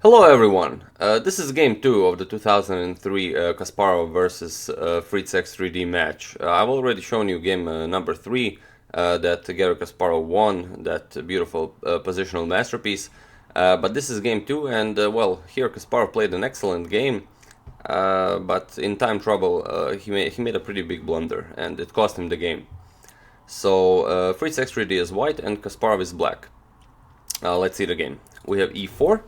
Hello everyone, this is game 2 of the 2003 Kasparov vs Fritz X3D match. I've already shown you game number 3 that Garry Kasparov won, that beautiful positional masterpiece. But this is game 2 and well, here Kasparov played an excellent game, but in time trouble he made a pretty big blunder and it cost him the game. So Fritz X3D is white and Kasparov is black. Let's see the game. We have e4.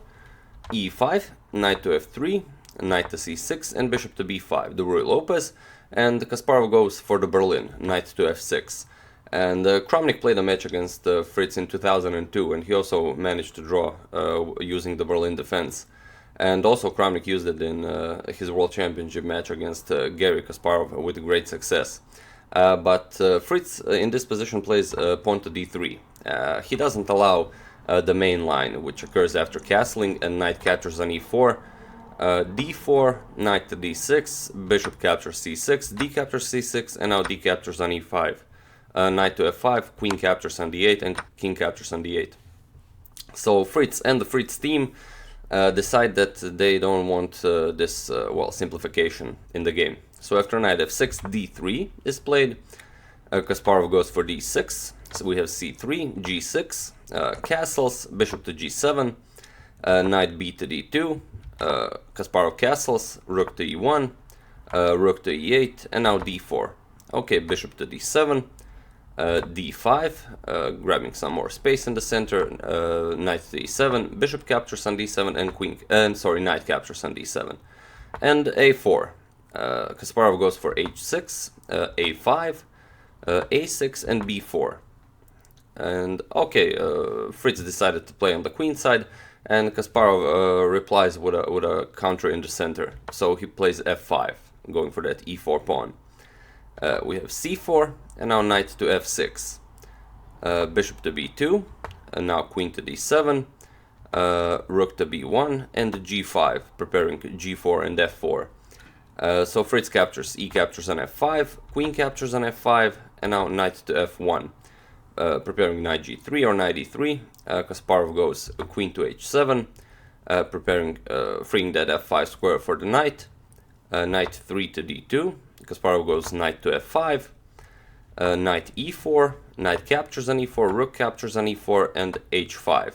e5, knight to f3, knight to c6, and bishop to b5, the Ruy Lopez, and Kasparov goes for the Berlin, knight to f6. And Kramnik played a match against Fritz in 2002, and he also managed to draw using the Berlin defense. And also Kramnik used it in his World Championship match against Garry Kasparov with great success. But Fritz in this position plays pawn to d3. He doesn't allow the main line, which occurs after castling, and knight captures on e4, d4, knight to d6, bishop captures c6, d captures c6, and now d captures on e5, knight to f5, queen captures on d8, and king captures on d8. So Fritz and the Fritz team decide that they don't want this, well, simplification in the game. So after knight f6, d3 is played, Kasparov goes for d6, so we have c3, g6, castles, bishop to g7, knight b to d2, Kasparov castles, rook to e1, rook to e8, and now d4. Okay, bishop to d7, d5, grabbing some more space in the center, knight to e7, bishop captures on d7, and knight captures on d7, and a4. Kasparov goes for h6, a5, a6, and b4. And okay, Fritz decided to play on the queen side, and Kasparov replies with a counter in the center. So he plays f5, going for that e4 pawn. We have c4, and now knight to f6, bishop to b2, and now queen to d7, rook to b1, and g5, preparing g4 and f4. So Fritz captures, e captures on f5, queen captures on f5, and now knight to f1. Preparing knight g3 or knight e3, Kasparov goes queen to h7, preparing freeing that f5 square for the knight, knight 3 to d2, Kasparov goes knight to f5, knight e4, knight captures on e4, rook captures on e4, and h5.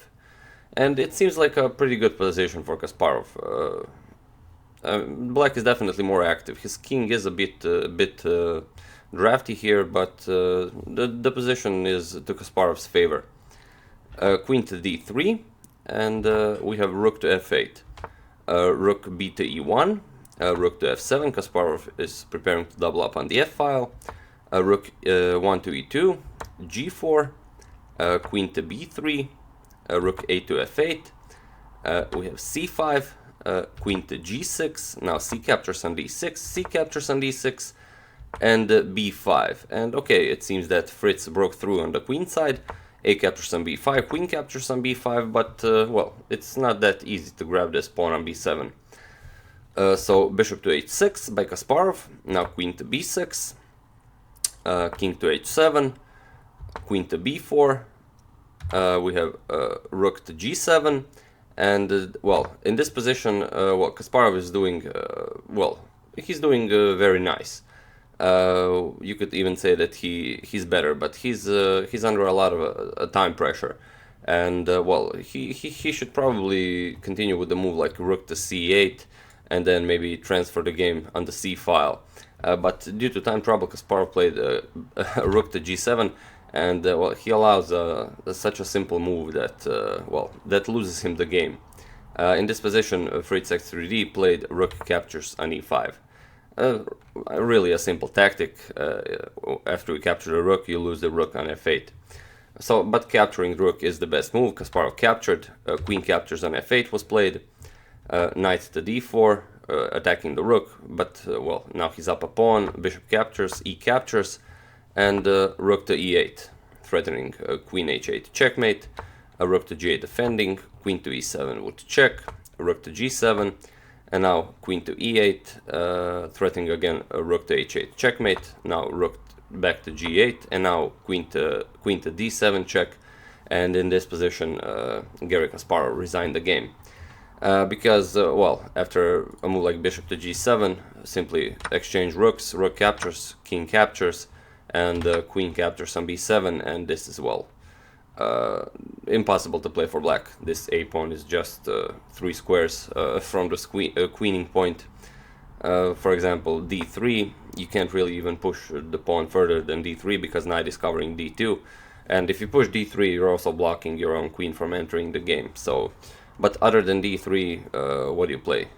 And it seems like a pretty good position for Kasparov. Black is definitely more active. His king is a bit drafty here, but the position is to Kasparov's favor. Queen to d3, and we have rook to f8, rook b to e1, rook to f7. Kasparov is preparing to double up on the f-file, rook 1 to e2, g4, queen to b3, rook a to f8, we have c5, queen to g6, now c captures on d6, c captures on d6, and b5. And okay, it seems that Fritz broke through on the queen side, a captures on b5, queen captures on b5, but well, it's not that easy to grab this pawn on b7. So bishop to h6 by Kasparov, now queen to b6, king to h7, queen to b4, we have rook to g7, and well, in this position, well, Kasparov is doing, well, he's doing very nice. You could even say that he's better, but he's under a lot of time pressure, and well, he should probably continue with the move like rook to c8, and then maybe transfer the game on the c file. But due to time trouble, Kasparov played rook to g7, and well, he allows such a simple move that well, that loses him the game. In this position, Fritz X3D played rook captures on e5. Really a simple tactic. After you capture the rook, you lose the rook on f8. So, but capturing the rook is the best move. Kasparov captured, queen captures on f8 was played, knight to d4, attacking the rook, but well, now he's up a pawn, bishop captures, e captures, and rook to e8, threatening queen h8 checkmate, rook to g8 defending, queen to e7 would check, rook to g7, and now queen to e8, threatening again rook to h8 checkmate, now rook back to g8, and now queen to d7 check, and in this position Garry Kasparov resigned the game. Because, well, after a move like bishop to g7, simply exchange rooks, rook captures, king captures, and queen captures on b7, and this is, well, impossible to play for black. This a pawn is just 3 squares from the queening point. For example, d3, you can't really even push the pawn further than d3 because knight is covering d2, and if you push d3, you're also blocking your own queen from entering the game. So, but other than d3, what do you play?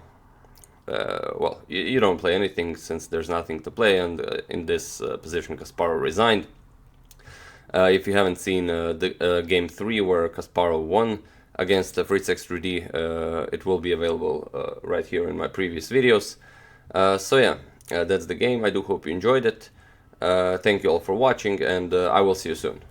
Well, you don't play anything since there's nothing to play, and in this position Kasparov resigned. If you haven't seen the game 3 where Kasparov won against Fritz X3D, it will be available right here in my previous videos. So yeah, that's the game. I do hope you enjoyed it. Thank you all for watching, and I will see you soon.